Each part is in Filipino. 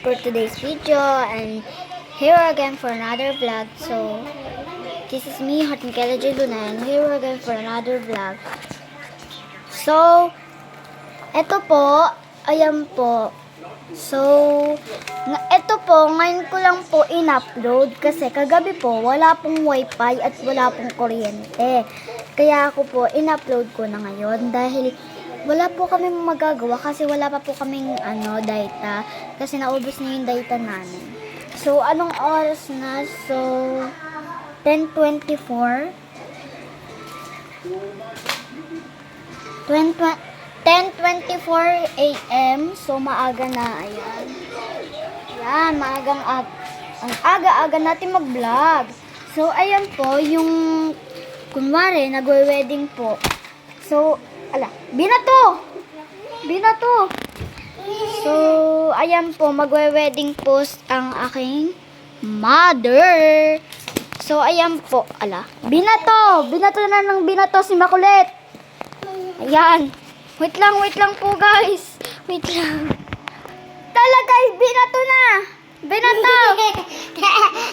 for today's video, and here again for another vlog. So this is me, Hot Michaela J. Luna, and here again for another vlog. So eto po, ayan po. So eto po, ngayon ko lang po in-upload kasi kagabi po wala pong wifi at wala pong kuryente. Kaya ako po in-upload ko na ngayon dahil wala po kami magagawa kasi wala pa po kaming data kasi naubos na yung data namin. So anong oras na? So 10:24 AM. So maaga na, ayan. Yan, ang aga-aga natin mag-vlog. So ayan po, yung kunwari nagwe-wedding po. So binato. So ayan po, magwe-wedding post ang aking mother. So ayan po, binato na ng binato si Makulit. Ayan. Wait lang po guys. Wait lang. Talaga, binato na. Binato.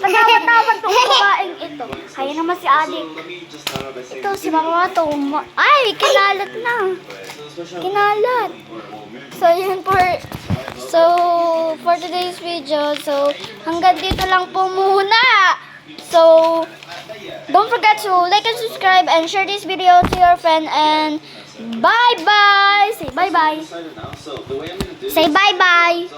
Nagawat-tawag tong babaeng ito. Kaya naman si Adik. Ito, si Mama to. Ay, kinalat na. Kinalat. So, yun for today's video. So, hanggang dito lang po muna. So, don't forget to like and subscribe and share this video to your friend, and bye-bye. Say bye-bye. Say bye-bye.